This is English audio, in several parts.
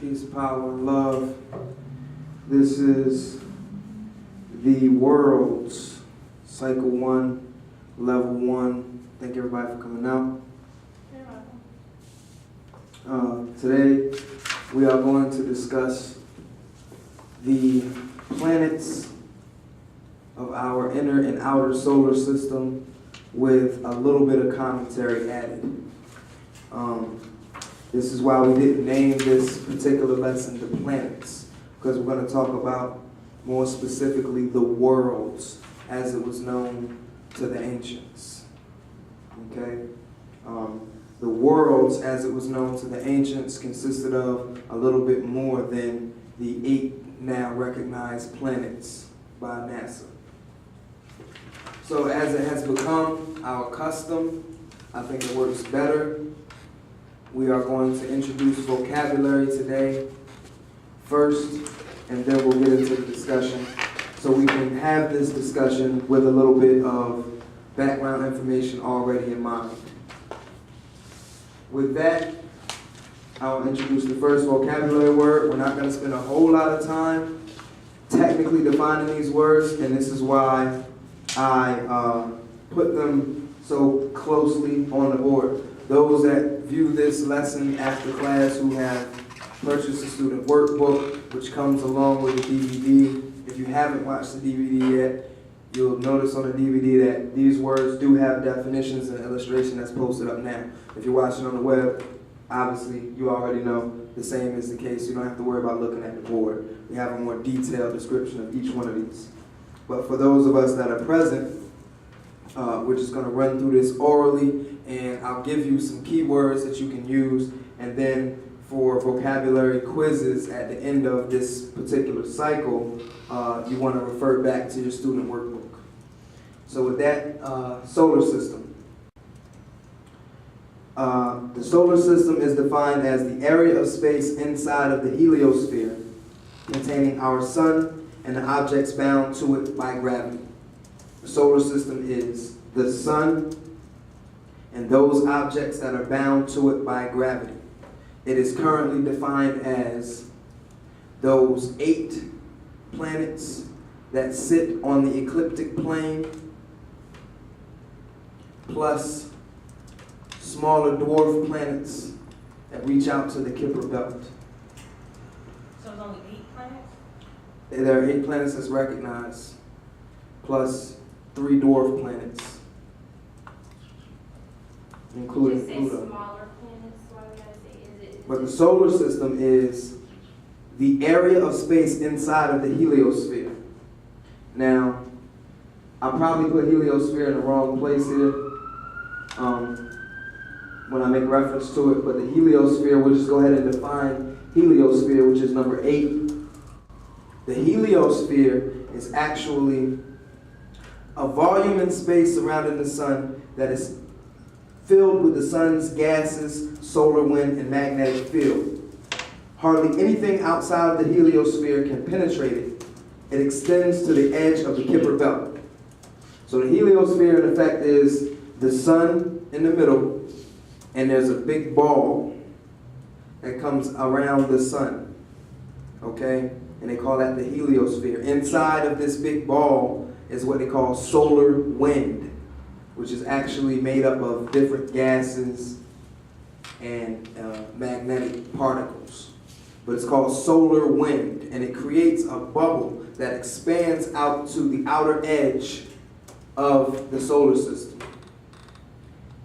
Peace, power, and love. This is the Worlds, Cycle 1, Level 1. Thank everybody for coming out. Today, we are going to discuss the planets of our inner and outer solar system with a little bit of commentary added. This is why we didn't name this particular lesson the planets, because we're going to talk about more specifically the worlds as it was known to the ancients. Okay? The worlds as it was known to the ancients consisted of a little bit more than the 8 now recognized planets by NASA. So as it has become our custom, I think it works better. We are going to introduce vocabulary today first, and then we'll get into the discussion. So we can have this discussion with a little bit of background information already in mind. With that, I'll introduce the first vocabulary word. We're not going to spend a whole lot of time technically defining these words, and this is why I put them so closely on the board. Those that view this lesson after class who have purchased a student workbook, which comes along with the DVD. If you haven't watched the DVD yet, you'll notice on the DVD that these words do have definitions and illustration that's posted up now. If you're watching on the web, obviously you already know the same is the case. You don't have to worry about looking at the board. We have a more detailed description of each one of these. But for those of us that are present, we're just going to run through this orally, and I'll give you some keywords that you can use, and then for vocabulary quizzes at the end of this particular cycle, you want to refer back to your student workbook. So with that, solar system. The solar system is defined as the area of space inside of the heliosphere containing our sun and the objects bound to it by gravity. The solar system is the sun and those objects that are bound to it by gravity. It is currently defined as those 8 planets that sit on the ecliptic plane, plus smaller dwarf planets that reach out to the Kuiper belt. So it's only 8 planets? There are 8 planets that's recognized, plus 3 dwarf planets, including Pluto. Smaller planets, why would I say, is it? But the solar system is the area of space inside of the heliosphere. Now, I probably put heliosphere in the wrong place here when I make reference to it, but the heliosphere, we'll just go ahead and define heliosphere, which is number 8. The heliosphere is actually a volume in space surrounding the sun that is filled with the sun's gases, solar wind, and magnetic field. Hardly anything outside of the heliosphere can penetrate it. It extends to the edge of the Kuiper belt. So the heliosphere, in effect, is the sun in the middle, and there's a big ball that comes around the sun, okay? And they call that the heliosphere. Inside of this big ball is what they call solar wind, which is actually made up of different gases and magnetic particles. But it's called solar wind, and it creates a bubble that expands out to the outer edge of the solar system.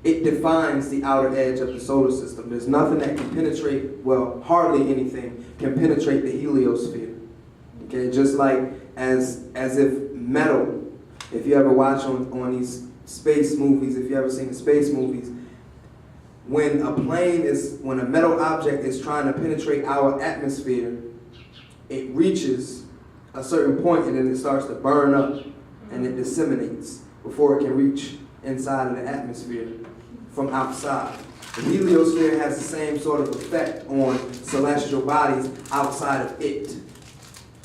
It defines the outer edge of the solar system. There's nothing that can penetrate, well, hardly anything can penetrate the heliosphere. Okay, just like as if metal, if you ever watch on these space movies, if you ever seen the space movies, when a metal object is trying to penetrate our atmosphere, it reaches a certain point and then it starts to burn up and it disseminates before it can reach inside of the atmosphere from outside. The heliosphere has the same sort of effect on celestial bodies outside of it.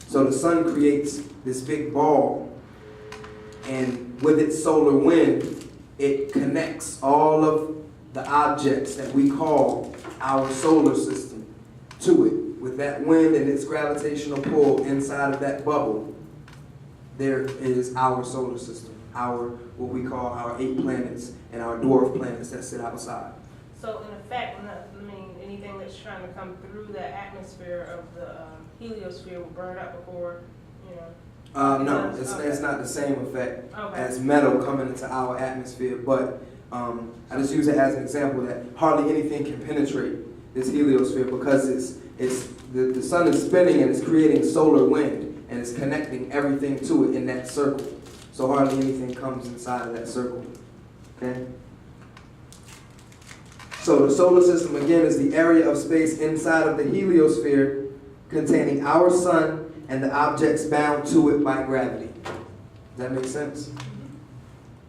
So the sun creates this big ball, and with its solar wind, it connects all of the objects that we call our solar system to it with with that wind and its gravitational pull inside of that bubble, there is our solar system, what we call our 8 planets and our dwarf planets that sit outside. So in effect, anything that's trying to come through the atmosphere of the heliosphere will burn up before, No, it's not the same effect Okay. as metal coming into our atmosphere, but I just use it as an example that hardly anything can penetrate this heliosphere because the sun is spinning and it's creating solar wind and it's connecting everything to it in that circle. So hardly anything comes inside of that circle. Okay? So the solar system, again, is the area of space inside of the heliosphere containing our sun and the objects bound to it by gravity. Does that make sense?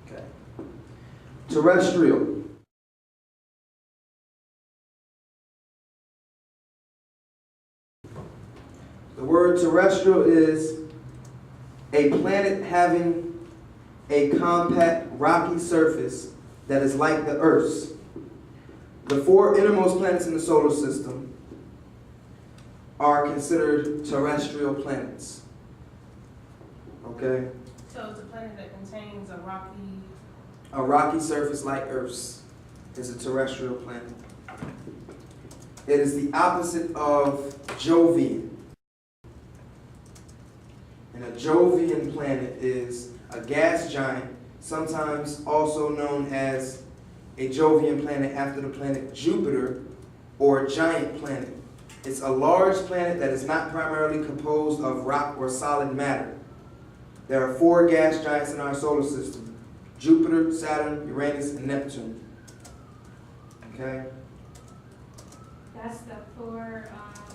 Okay. Terrestrial. The word terrestrial is a planet having a compact, rocky surface that is like the Earth's. The 4 innermost planets in the solar system are considered terrestrial planets. Okay? So it's a planet that contains a rocky. A rocky surface like Earth's is a terrestrial planet. It is the opposite of Jovian. And a Jovian planet is a gas giant, sometimes also known as a Jovian planet after the planet Jupiter, or a giant planet. It's a large planet that is not primarily composed of rock or solid matter. There are 4 gas giants in our solar system: Jupiter, Saturn, Uranus, and Neptune. Okay? That's the 4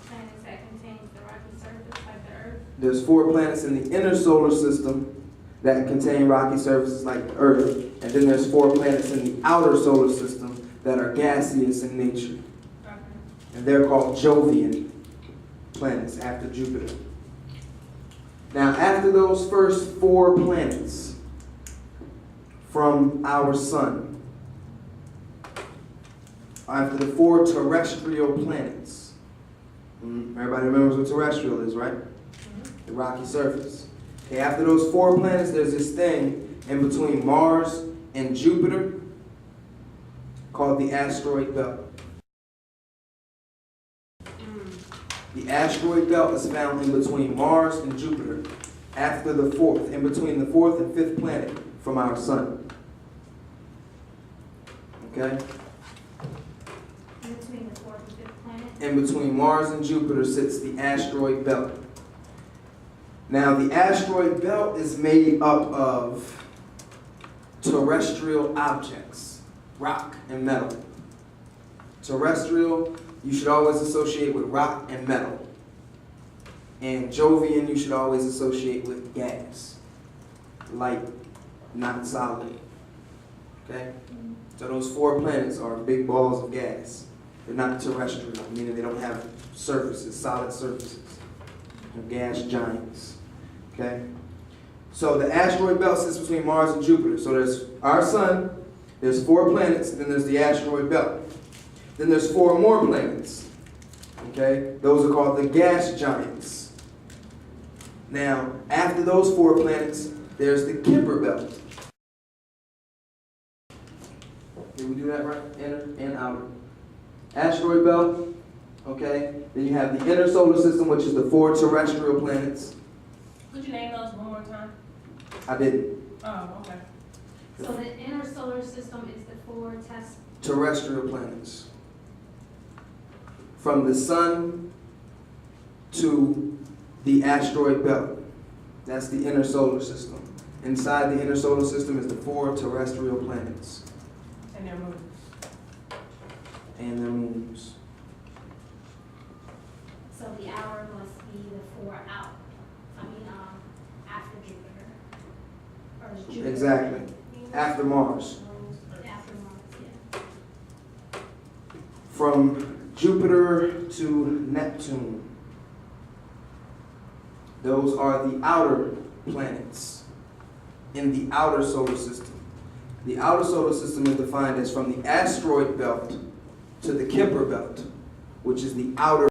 planets that contains the rocky surface like the Earth. There's 4 planets in the inner solar system that contain rocky surfaces like the Earth, and then there's 4 planets in the outer solar system that are gaseous in nature. Okay. And they're called Jovian planets after Jupiter. Now, after those first 4 planets from our sun, after the 4 terrestrial planets, everybody remembers what terrestrial is, right? The rocky surface. Okay, after those 4 planets, there's this thing in between Mars and Jupiter called the asteroid belt. The asteroid belt is found in between Mars and Jupiter, after the 4th, in between the 4th and 5th planet from our sun. Okay? In between the 4th and 5th planet. In between Mars and Jupiter sits the asteroid belt. Now, the asteroid belt is made up of terrestrial objects, rock and metal. Terrestrial, you should always associate with rock and metal. And Jovian, you should always associate with gas, light, not solid. Okay? So those 4 planets are big balls of gas. They're not terrestrial, meaning they don't have surfaces, solid surfaces. They're gas giants. Okay? So the asteroid belt sits between Mars and Jupiter. So there's our sun, there's 4 planets, then there's the asteroid belt. Then there's 4 more planets. Okay? Those are called the gas giants. Now, after those 4 planets, there's the Kuiper belt. Did we do that right? Inner and outer. Asteroid belt. Okay? Then you have the inner solar system, which is the 4 terrestrial planets. Could you name those one more time? I didn't. Oh, okay. So the inner solar system is the 4 Terrestrial planets. From the sun to the asteroid belt. That's the inner solar system. Inside the inner solar system is the 4 terrestrial planets. And their moons. And their moons. So the hour must be the 4 out. After Jupiter. Or is Jupiter? Exactly. After Mars. After Mars, yeah. From Jupiter to Neptune. Those are the outer planets in the outer solar system. The outer solar system is defined as from the asteroid belt to the Kuiper belt, which is the outer